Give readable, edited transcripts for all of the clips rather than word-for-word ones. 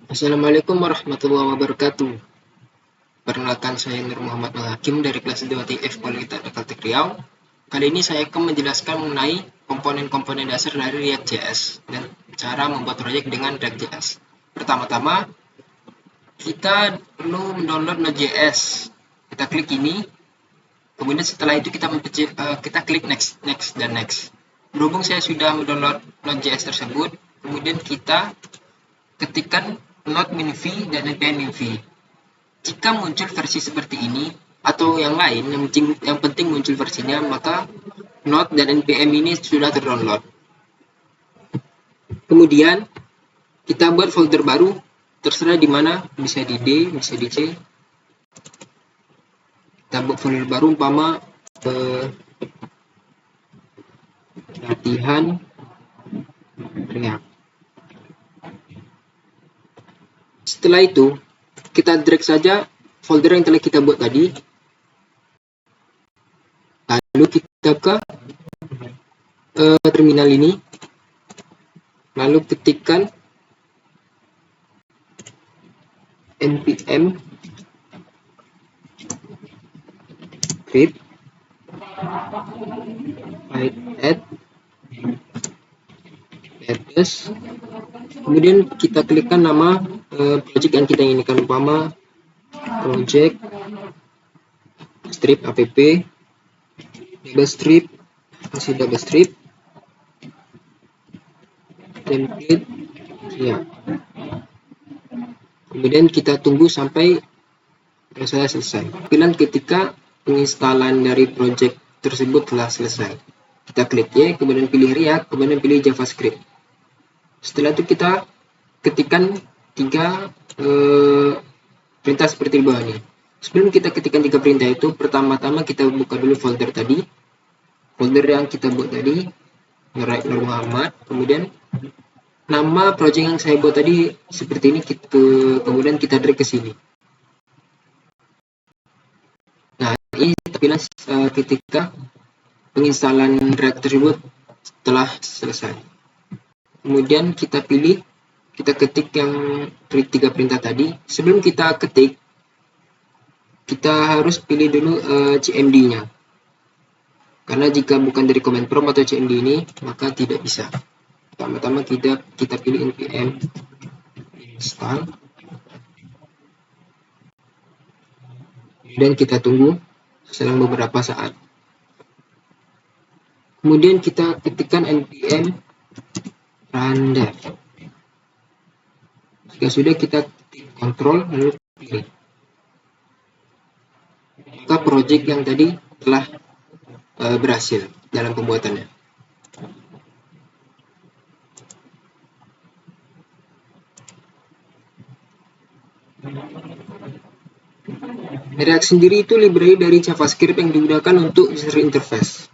Assalamualaikum warahmatullahi wabarakatuh. Perkenalkan, saya Nur Muhammad Al-Hakim dari kelas 2 TIF Politeknik Kalteng Riau. Kali ini saya akan menjelaskan mengenai komponen-komponen dasar dari React.js dan cara membuat proyek dengan React.js. Pertama-tama, kita perlu mendownload Node.js. Kita klik ini, kemudian setelah itu kita klik next, dan next. Berhubung saya sudah mendownload Node.js tersebut, kemudian kita ketikkan node-minv dan npm-minv. Jika muncul versi seperti ini atau yang lain, yang penting muncul versinya, maka node dan npm ini sudah terdownload. Kemudian kita buat folder baru, terserah di mana, bisa di D, bisa di C. Kita buat folder baru, umpama latihan React. Setelah itu, kita drag saja folder yang telah kita buat tadi. Lalu kita ke terminal ini. Lalu ketikkan npm create add address. Kemudian kita klikkan nama project yang kita inginkan, umpama project strip app, double strip, masih double strip, template ya. Kemudian kita tunggu sampai proses selesai. Pilihan ketika penginstalan dari project tersebut telah selesai. Kita klik Y, kemudian pilih React, kemudian pilih JavaScript. Setelah itu kita ketikkan 3 perintah seperti di bawah ini. Sebelum kita ketikkan 3 perintah itu, pertama-tama kita buka dulu folder tadi. Folder yang kita buat tadi, Nur Muhammad. Kemudian nama project yang saya buat tadi seperti ini, kemudian kita drag ke sini. Nah, ini kita pilih ketika penginstalan React tersebut telah selesai. Kemudian kita ketik yang 3 perintah tadi. Sebelum kita ketik, kita harus pilih dulu CMD-nya. Karena jika bukan dari command prompt atau CMD ini, maka tidak bisa. Pertama-tama kita pilih npm install. Dan kita tunggu selang beberapa saat. Kemudian kita ketikkan npm run dev. Jika sudah, kita ketik kontrol lalu pilih. Maka project yang tadi telah berhasil dalam pembuatannya. React sendiri itu library dari JavaScript yang digunakan untuk user interface.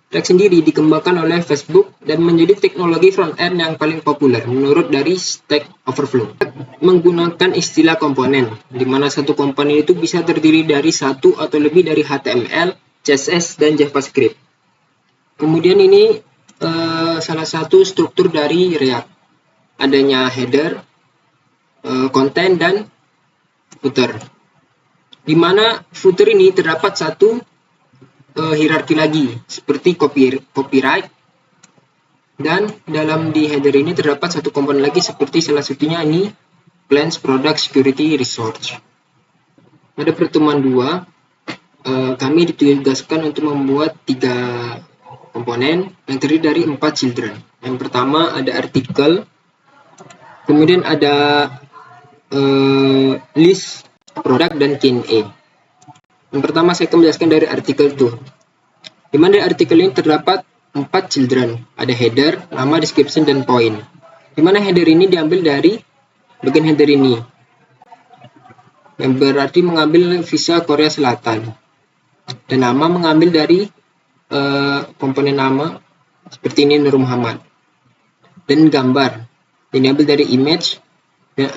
React sendiri dikembangkan oleh Facebook dan menjadi teknologi front-end yang paling populer menurut dari Stack Overflow. Menggunakan istilah komponen, di mana satu komponen itu bisa terdiri dari satu atau lebih dari HTML, CSS, dan JavaScript. Kemudian ini salah satu struktur dari React. Adanya header, konten, dan footer. Di mana footer ini terdapat satu hierarki lagi seperti copyright, dan di header ini terdapat satu komponen lagi seperti salah satunya ini plans, product, security, resource. Pada pertemuan 2 kami ditugaskan untuk membuat 3 komponen yang terdiri dari 4 children. Yang pertama ada artikel, kemudian ada list, product, dan Q&A. Yang pertama saya akan menjelaskan dari artikel itu. Di mana di artikel ini terdapat 4 children. Ada header, nama, description, dan point. Di mana header ini diambil dari bagian header ini, yang berarti mengambil visa Korea Selatan. Dan nama mengambil dari komponen nama seperti ini, Nur Muhammad. Dan gambar ini diambil dari image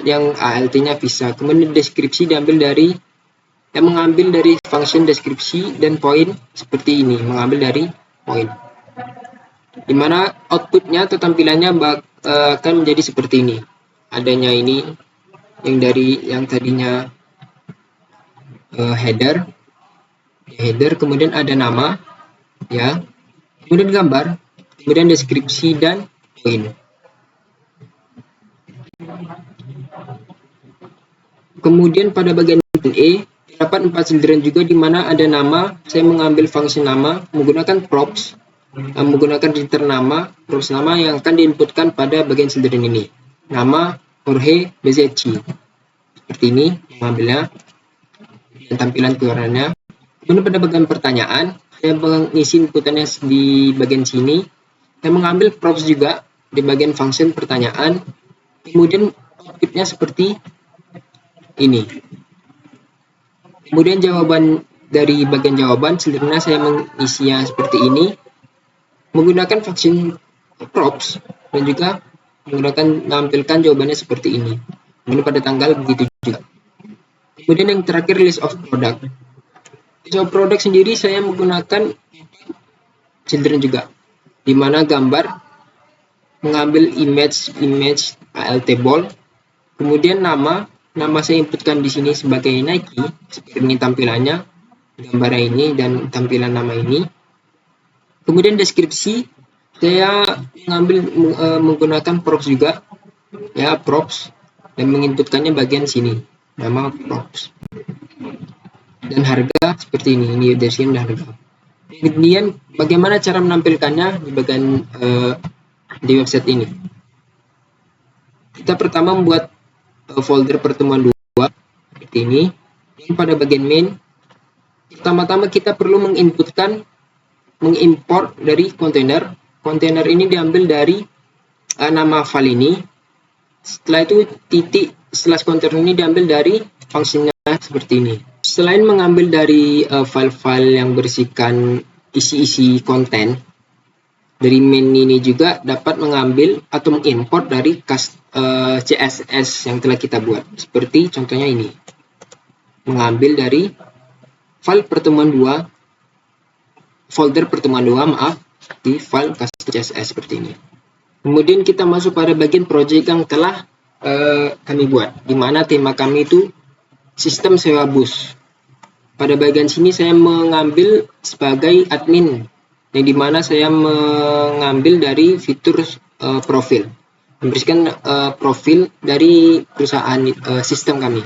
yang ALT-nya visa. Kemudian deskripsi mengambil dari function deskripsi, dan point seperti ini mengambil dari point. Dimana outputnya atau tampilannya akan menjadi seperti ini. adanya ini yang tadinya header, kemudian ada nama, ya, kemudian gambar, kemudian deskripsi dan poin. Kemudian pada bagian E terdapat 4 children juga, di mana ada nama. Saya mengambil fungsi nama menggunakan props, menggunakan return nama, props nama yang akan diinputkan pada bagian children ini. Nama Jorge Bezechi. Seperti ini mengambilnya dan tampilan keluarannya. Kemudian pada bagian pertanyaan, saya mengisi inputannya di bagian sini. Saya mengambil props juga di bagian function pertanyaan. Kemudian outputnya seperti ini. Kemudian jawaban dari bagian jawaban, sebenarnya saya mengisinya seperti ini menggunakan function props dan juga menggunakan menampilkan jawabannya seperti ini. Kemudian pada tanggal begitu juga. Kemudian yang terakhir list of product. List of product sendiri saya menggunakan children juga, di mana gambar mengambil image AL table, kemudian nama saya inputkan di sini sebagai Nike, seperti ini tampilannya, gambar ini dan tampilan nama ini. Kemudian deskripsi saya mengambil menggunakan props juga, ya, props, dan menginputkannya bagian sini, nama props. Dan harga seperti ini deskripsi dan harga. Kemudian bagaimana cara menampilkannya di bagian di website ini. Kita pertama membuat folder pertemuan 2 seperti ini. Dan pada bagian main, pertama-tama kita perlu mengimport dari kontainer. Kontainer ini diambil dari nama file ini. Setelah itu titik slash kontainer ini diambil dari fungsinya seperti ini. Selain mengambil dari file-file yang berisikan isi-isi konten, dari main ini juga dapat mengambil atau mengimport dari CSS yang telah kita buat. Seperti contohnya ini. Mengambil dari file pertemuan 2, folder pertemuan 2, di file CSS seperti ini. Kemudian kita masuk pada bagian project yang telah kami buat, di mana tema kami itu sistem sewa bus. Pada bagian sini saya mengambil sebagai admin, yang dimana saya mengambil dari fitur profil, membersihkan profil dari perusahaan sistem kami.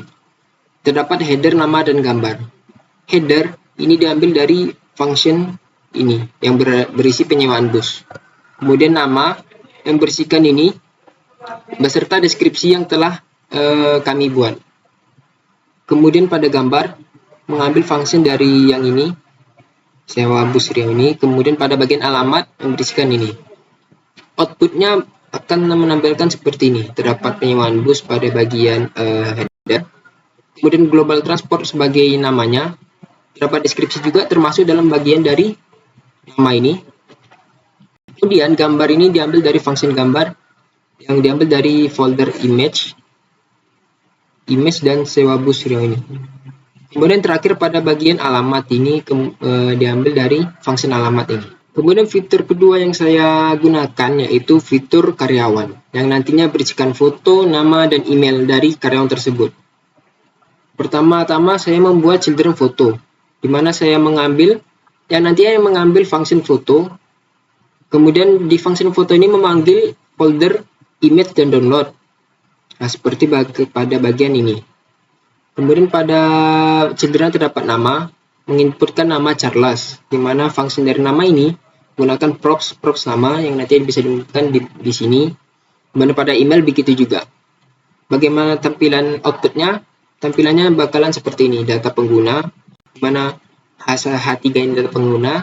Terdapat header, nama, dan gambar. Header ini diambil dari function ini yang berisi penyewaan bus. Kemudian nama yang berisikan ini beserta deskripsi yang telah kami buat. Kemudian pada gambar mengambil function dari yang ini, sewa bus Riau ini. Kemudian pada bagian alamat yang berisikan ini. Outputnya akan menampilkan seperti ini. Terdapat penyewaan bus pada bagian header. Kemudian global transport sebagai namanya. Terdapat deskripsi juga termasuk dalam bagian dari nama ini. Kemudian gambar ini diambil dari function gambar yang diambil dari folder image dan sewa bus Riau ini. Kemudian terakhir pada bagian alamat ini diambil dari function alamat ini. Kemudian fitur kedua yang saya gunakan yaitu fitur karyawan yang nantinya berisikan foto, nama, dan email dari karyawan tersebut. Pertama-tama saya membuat children foto, di mana saya mengambil function foto. Kemudian di function foto ini memanggil folder image dan download. Nah, seperti pada bagian ini. Kemudian pada children terdapat nama, menginputkan nama Charles, di mana function dari nama ini menggunakan props nama yang nanti bisa diinputkan di sini. Kemudian pada email begitu juga. Bagaimana tampilan outputnya? Tampilannya bakalan seperti ini, data pengguna, di mana H3 ini data pengguna.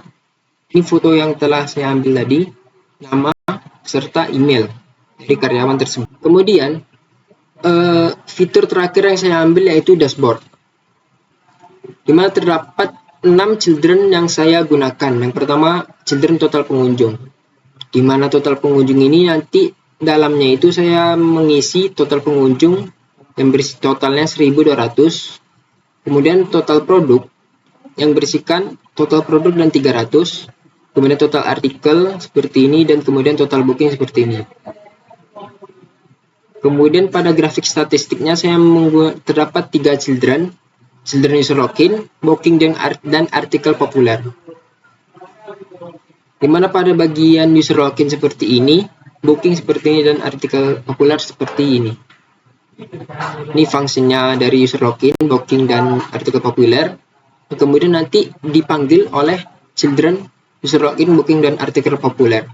Ini foto yang telah saya ambil tadi, nama serta email dari karyawan tersebut. Kemudian fitur terakhir yang saya ambil yaitu dashboard, di mana terdapat 6 children yang saya gunakan. Yang pertama, children total pengunjung, di mana total pengunjung ini nanti dalamnya itu saya mengisi total pengunjung yang berisi totalnya 1200. Kemudian total produk yang berisikan total produk dan 300. Kemudian total artikel seperti ini, dan kemudian total booking seperti ini. Kemudian pada grafik statistiknya saya terdapat 3 children user login, booking, dan artikel populer. Dimana pada bagian user login seperti ini, booking seperti ini, dan artikel populer seperti ini. Ini fungsinya dari user login, booking, dan artikel populer. Kemudian nanti dipanggil oleh children user login, booking, dan artikel populer.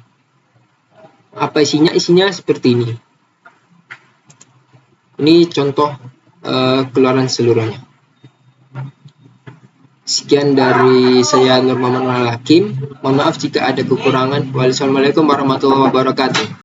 Apa isinya? Isinya seperti ini. Ini contoh keluaran seluruhnya. Sekian dari saya, Nur Muhammad Hakim. Mohon maaf jika ada kekurangan. Wassalamualaikum warahmatullahi wabarakatuh.